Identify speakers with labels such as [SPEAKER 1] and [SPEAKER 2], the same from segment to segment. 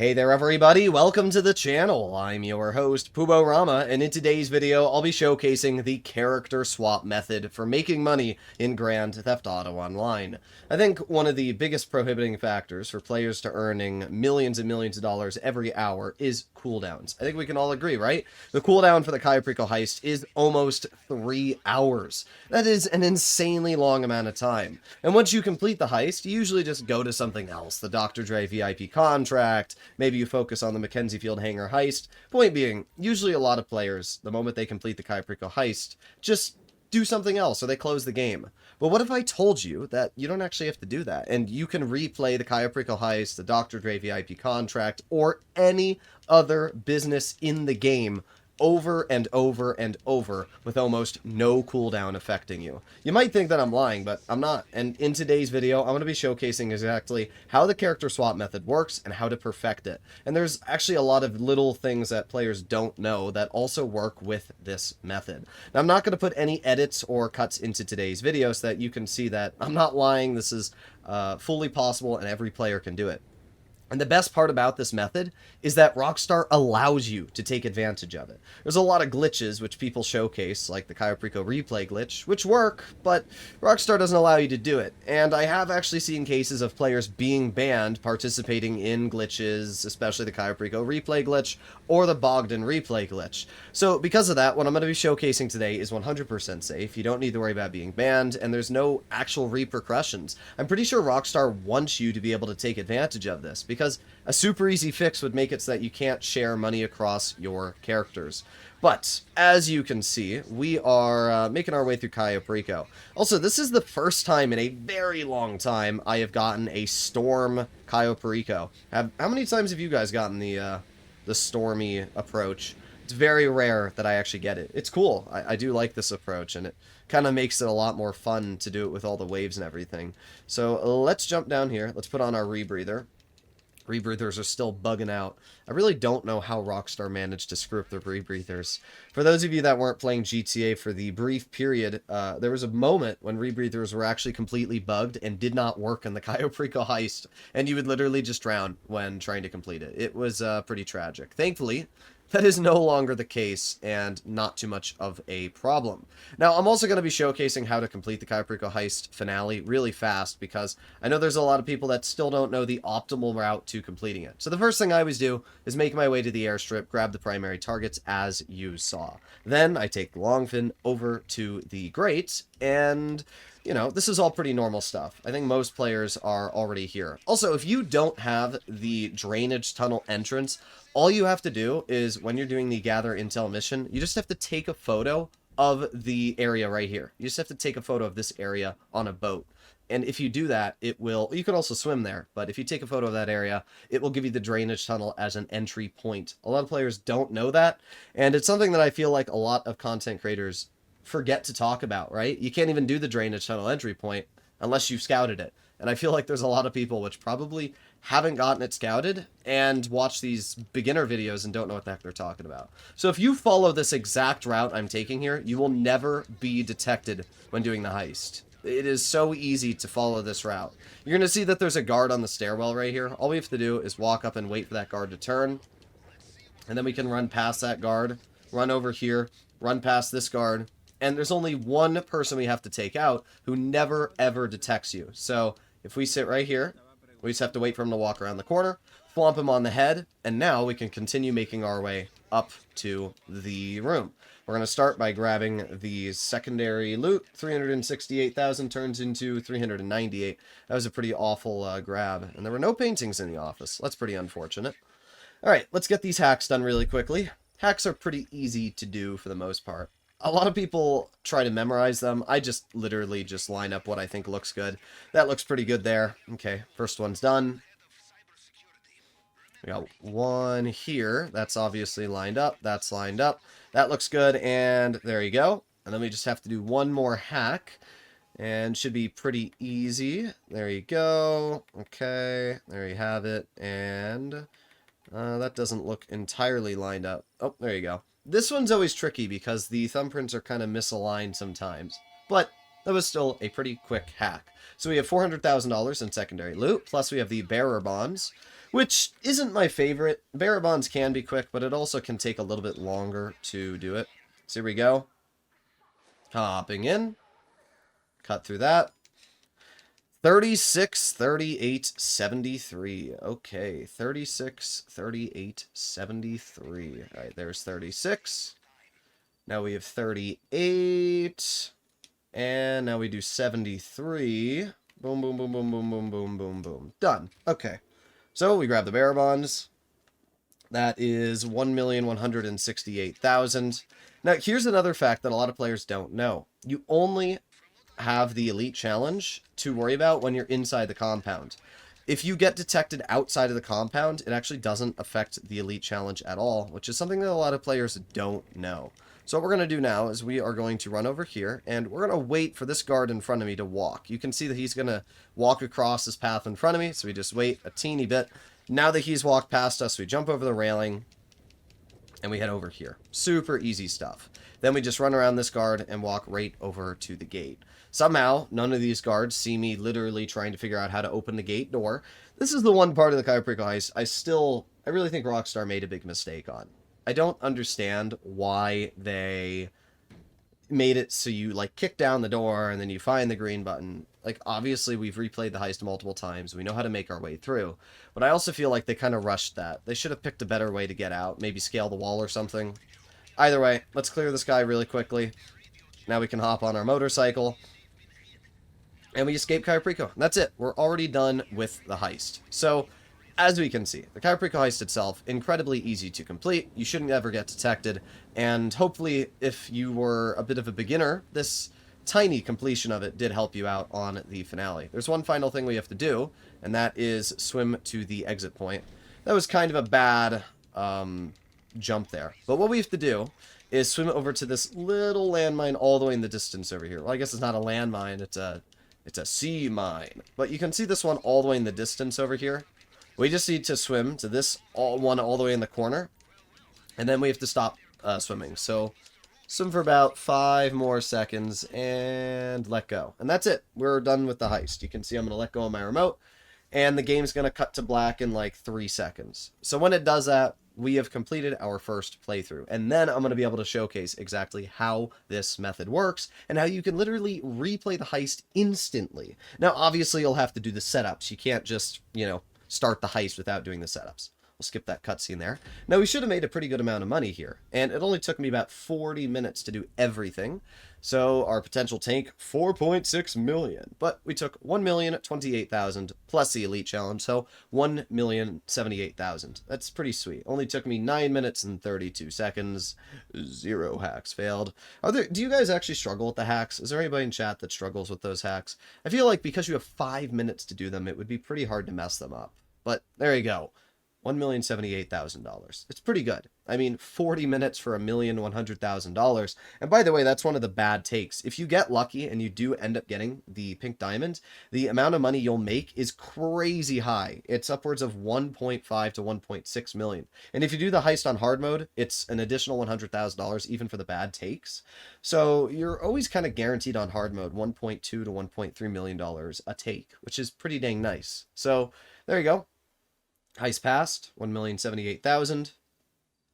[SPEAKER 1] Hey there everybody, welcome to the channel. I'm your host, Pubo Rama, and in today's video I'll be showcasing the character swap method for making money in Grand Theft Auto Online. I think one of the biggest prohibiting factors for players to earning millions and millions of dollars every hour is cooldowns. I think we can all agree, right? The cooldown for the Cayo Perico heist is almost 3 hours. That is an insanely long amount of time. And once you complete the heist, you usually just go to something else. The Dr. Dre VIP contract, maybe you focus on the Mackenzie Field hangar heist. Point being, usually a lot of players, the moment they complete the Cayo Perico heist, just do something else or they close the game. But what if I told you that you don't actually have to do that and you can replay the Cayo Perico heist, the Dr. Dre VIP contract, or any other business in the game over and over and over with almost no cooldown affecting you? You might think that I'm lying, but I'm not. And in today's video, I'm going to be showcasing exactly how the character swap method works and how to perfect it. And there's actually a lot of little things that players don't know that also work with this method. Now, I'm not going to put any edits or cuts into today's video so that you can see that I'm not lying. This is fully possible and every player can do it. And the best part about this method is that Rockstar allows you to take advantage of it. There's a lot of glitches which people showcase, like the Cayo Perico replay glitch, which work, but Rockstar doesn't allow you to do it. And I have actually seen cases of players being banned participating in glitches, especially the Cayo Perico replay glitch or the Bogdan replay glitch. So because of that, what I'm going to be showcasing today is 100% safe. You don't need to worry about being banned, and there's no actual repercussions. I'm pretty sure Rockstar wants you to be able to take advantage of this, because a super easy fix would make it so that you can't share money across your characters. But, as you can see, we are making our way through Cayo Perico. Also, this is the first time in a very long time I have gotten a Storm Cayo Perico. How many times have you guys gotten the Stormy approach? It's very rare that I actually get it. It's cool. I do like this approach, and it kind of makes it a lot more fun to do it with all the waves and everything. So, let's jump down here. Let's put on our rebreather. Rebreathers are still bugging out. I really don't know how Rockstar managed to screw up their rebreathers. For those of you that weren't playing GTA for the brief period, there was a moment when rebreathers were actually completely bugged and did not work in the Cayo Perico heist, and you would literally just drown when trying to complete it. It was pretty tragic. Thankfully, that is no longer the case and not too much of a problem. Now, I'm also going to be showcasing how to complete the Cayo Perico heist finale really fast, because I know there's a lot of people that still don't know the optimal route to completing it. So the first thing I always do is make my way to the airstrip, grab the primary targets as you saw. Then I take the Longfin over to the Great, and you know, this is all pretty normal stuff. I think most players are already here. Also, if you don't have the drainage tunnel entrance, all you have to do is, when you're doing the gather intel mission, you just have to take a photo of the area right here. You just have to take a photo of this area on a boat. And if you do that, it will, you can also swim there, but if you take a photo of that area, it will give you the drainage tunnel as an entry point. A lot of players don't know that, and it's something that I feel like a lot of content creators forget to talk about, right? You can't even do the drainage tunnel entry point unless you've scouted it. And I feel like there's a lot of people which probably haven't gotten it scouted and watch these beginner videos and don't know what the heck they're talking about. So if you follow this exact route I'm taking here, you will never be detected when doing the heist. It is so easy to follow this route. You're going to see that there's a guard on the stairwell right here. All we have to do is walk up and wait for that guard to turn. And then we can run past that guard, run over here, run past this guard. And there's only one person we have to take out who never ever detects you. So if we sit right here, we just have to wait for him to walk around the corner, flomp him on the head, and now we can continue making our way up to the room. We're going to start by grabbing the secondary loot. 368,000 turns into 398. That was a pretty awful grab. And there were no paintings in the office. That's pretty unfortunate. Alright, let's get these hacks done really quickly. Hacks are pretty easy to do for the most part. A lot of people try to memorize them. I just literally just line up what I think looks good. That looks pretty good there. Okay, first one's done. We got one here. That's obviously lined up. That's lined up. That looks good, and there you go. And then we just have to do one more hack, and should be pretty easy. There you go. Okay, there you have it. And that doesn't look entirely lined up. Oh, there you go. This one's always tricky because the thumbprints are kind of misaligned sometimes, but that was still a pretty quick hack. So we have $400,000 in secondary loot, plus we have the bearer bonds. which isn't my favorite. Bearer bonds can be quick, but it also can take a little bit longer to do it. So here we go. Hopping in. Cut through that. 36, 38, 73. Okay, 36, 38, 73. All right, there's 36. Now we have 38. And now we do 73. Boom, boom, boom, boom, boom, boom, boom, boom, boom. Done. Okay. So we grab the bearer bonds. That is 1,168,000. Now, here's another fact that a lot of players don't know. You only have the elite challenge to worry about when you're inside the compound. If you get detected outside of the compound, it actually doesn't affect the elite challenge at all, which is something that a lot of players don't know. So what we're going to do now is we are going to run over here, and we're going to wait for this guard in front of me to walk. You can see that he's going to walk across this path in front of me, so we just wait a teeny bit. Now that he's walked past us, we jump over the railing, and we head over here. Super easy stuff. Then we just run around this guard and walk right over to the gate. Somehow, none of these guards see me literally trying to figure out how to open the gate door. This is the one part of the Cayo Perico heist I really think Rockstar made a big mistake on. I don't understand why they made it so you, like, kick down the door and then you find the green button. Like, obviously, we've replayed the heist multiple times. We know how to make our way through. But I also feel like they kind of rushed that. They should have picked a better way to get out. Maybe scale the wall or something. Either way, let's clear this guy really quickly. Now we can hop on our motorcycle. And we escape Cayo Perico. That's it. We're already done with the heist. So, as we can see, the Cayo Perico heist itself, incredibly easy to complete. You shouldn't ever get detected. And hopefully, if you were a bit of a beginner, this tiny completion of it did help you out on the finale. There's one final thing we have to do, and that is swim to the exit point. That was kind of a bad jump there. But what we have to do is swim over to this little landmine all the way in the distance over here. Well, I guess it's not a landmine, it's a sea mine. But you can see this one all the way in the distance over here. We just need to swim to this one all the way in the corner. And then we have to stop swimming. So swim for about 5 more seconds and let go. And that's it. We're done with the heist. You can see I'm going to let go of my remote. And the game's going to cut to black in like 3 seconds. So when it does that, we have completed our first playthrough. And then I'm going to be able to showcase exactly how this method works and how you can literally replay the heist instantly. Now, obviously, you'll have to do the setups. You can't just, start the heist without doing the setups. We'll skip that cutscene there. Now, we should have made a pretty good amount of money here. And it only took me about 40 minutes to do everything. So our potential tank, 4.6 million. But we took 1,028,000 plus the elite challenge. So 1,078,000. That's pretty sweet. Only took me 9 minutes and 32 seconds. 0 hacks failed. Do you guys actually struggle with the hacks? Is there anybody in chat that struggles with those hacks? I feel like because you have 5 minutes to do them, it would be pretty hard to mess them up. But there you go. $1,078,000. It's pretty good. I mean, 40 minutes for $1,100,000. And by the way, that's one of the bad takes. If you get lucky and you do end up getting the pink diamond, the amount of money you'll make is crazy high. It's upwards of 1.5 to 1.6 million. And if you do the heist on hard mode, it's an additional $100,000 even for the bad takes. So you're always kind of guaranteed on hard mode $1.2 to $1.3 million a take, which is pretty dang nice. So there you go. Heist passed, 1,078,000,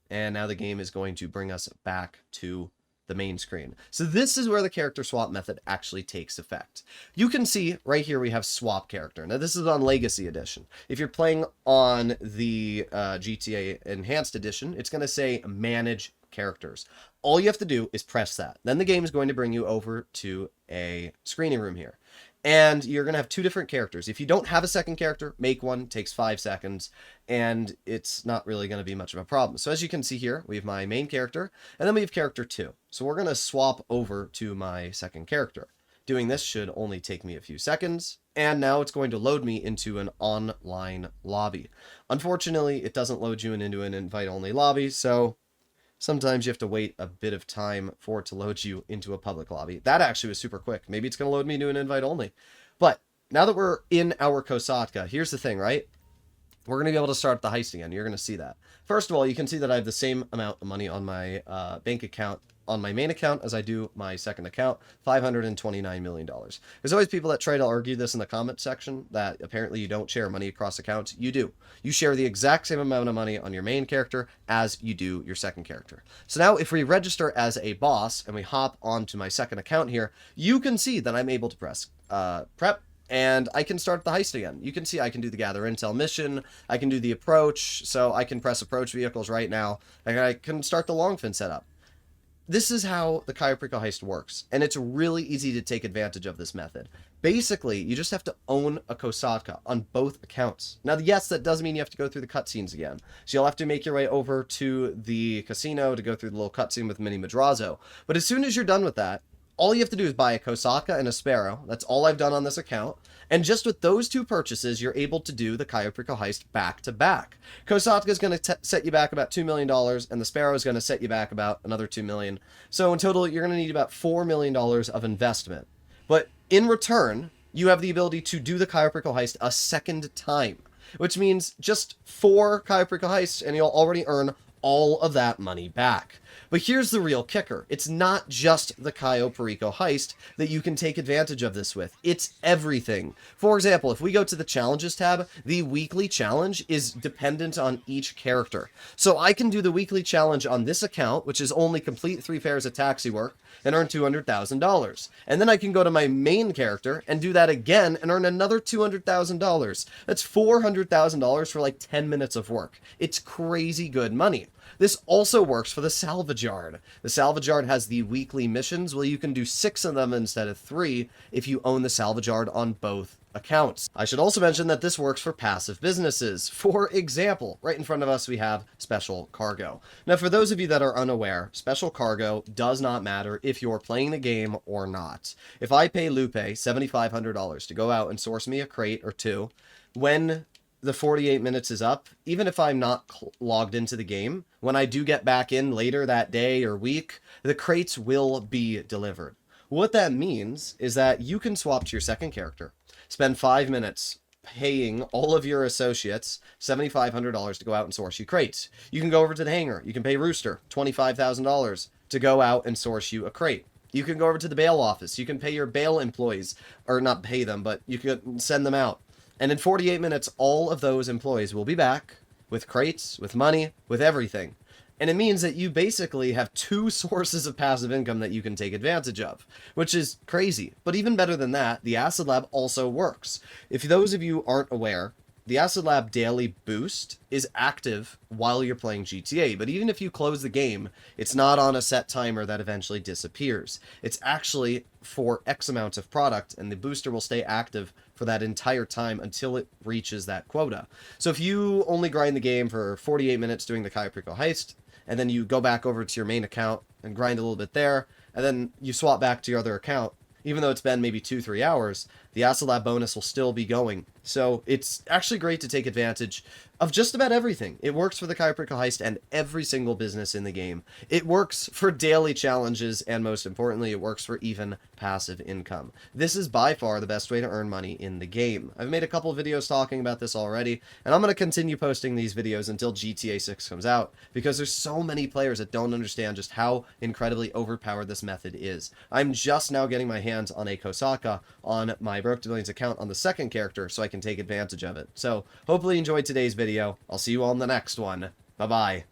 [SPEAKER 1] and now the game is going to bring us back to the main screen. So this is where the character swap method actually takes effect. You can see right here we have swap character. Now this is on Legacy Edition. If you're playing on the GTA Enhanced Edition, it's going to say Manage Characters. All you have to do is press that. Then the game is going to bring you over to a screening room here. And you're going to have 2 different characters. If you don't have a second character, make one. Takes 5 seconds. And it's not really going to be much of a problem. So as you can see here, we have my main character. And then we have character 2. So we're going to swap over to my second character. Doing this should only take me a few seconds. And now it's going to load me into an online lobby. Unfortunately, it doesn't load you into an invite-only lobby. So sometimes you have to wait a bit of time for it to load you into a public lobby. That actually was super quick. Maybe it's going to load me into an invite only. But now that we're in our Kosatka, here's the thing, right? we're going to be able to start the heist again. You're going to see that. First of all, you can see that I have the same amount of money on my bank account, on my main account, as I do my second account, $529 million. There's always people that try to argue this in the comment section, that apparently you don't share money across accounts. You do. You share the exact same amount of money on your main character as you do your second character. So now if we register as a boss and we hop onto my second account here, you can see that I'm able to press prep, and I can start the heist again. You can see I can do the gather intel mission, I can do the approach, so I can press approach vehicles right now, and I can start the long fin setup. This is how the Cayo Perico heist works, and it's really easy to take advantage of this method. Basically, you just have to own a Kosaka on both accounts. Now, yes, that does mean you have to go through the cutscenes again. So you'll have to make your way over to the casino to go through the little cutscene with Mini Madrazo. But as soon as you're done with that, all you have to do is buy a Kosaka and a Sparrow. That's all I've done on this account. And just with those two purchases, you're able to do the Cayo Perico heist back to back. Kosaka is going to set you back about $2 million, and the Sparrow is going to set you back about another $2 million. So in total, you're going to need about $4 million of investment. But in return, you have the ability to do the Cayo Perico heist a second time, which means just 4 Cayo Perico heists, and you'll already earn all of that money back. But here's the real kicker. It's not just the Cayo Perico heist that you can take advantage of this with. It's everything. For example, if we go to the challenges tab, the weekly challenge is dependent on each character. So I can do the weekly challenge on this account, which is only complete 3 fares of taxi work, and earn $200,000. And then I can go to my main character and do that again and earn another $200,000. That's $400,000 for like 10 minutes of work. It's crazy good money. This also works for the Salvage Yard. The Salvage Yard has the weekly missions. Well, you can do 6 of them instead of 3 if you own the Salvage Yard on both accounts. I should also mention that this works for passive businesses. For example, right in front of us we have Special Cargo. Now, for those of you that are unaware, Special Cargo does not matter if you're playing the game or not. If I pay Lupe $7,500 to go out and source me a crate or 2, when the 48 minutes is up, even if I'm not logged into the game, when I do get back in later that day or week, the crates will be delivered. What that means is that you can swap to your second character, spend 5 minutes paying all of your associates $7,500 to go out and source you crates. You can go over to the hangar. You can pay Rooster $25,000 to go out and source you a crate. You can go over to the bail office. You can pay your bail employees, or not pay them, but you can send them out. And in 48 minutes, all of those employees will be back with crates, with money, with everything. And it means that you basically have 2 sources of passive income that you can take advantage of, which is crazy. But even better than that, the Acid Lab also works. If those of you aren't aware, the Acid Lab Daily Boost is active while you're playing GTA, but even if you close the game, it's not on a set timer that eventually disappears. It's actually for X amount of product, and the booster will stay active for that entire time until it reaches that quota. So if you only grind the game for 48 minutes doing the Cayo Perico heist, and then you go back over to your main account and grind a little bit there, and then you swap back to your other account, even though it's been maybe 2-3 hours, the Acid Lab bonus will still be going. So it's actually great to take advantage of just about everything. It works for the Cayo Perico heist and every single business in the game. It works for daily challenges, and most importantly, it works for even passive income. This is by far the best way to earn money in the game. I've made a couple of videos talking about this already, and I'm going to continue posting these videos until GTA 6 comes out, because there's so many players that don't understand just how incredibly overpowered this method is. I'm just now getting my hands on a Kosaka on my Broke to Millions account on the second character, so I can take advantage of it. So hopefully you enjoyed today's video. I'll see you all in the next one. Bye-bye.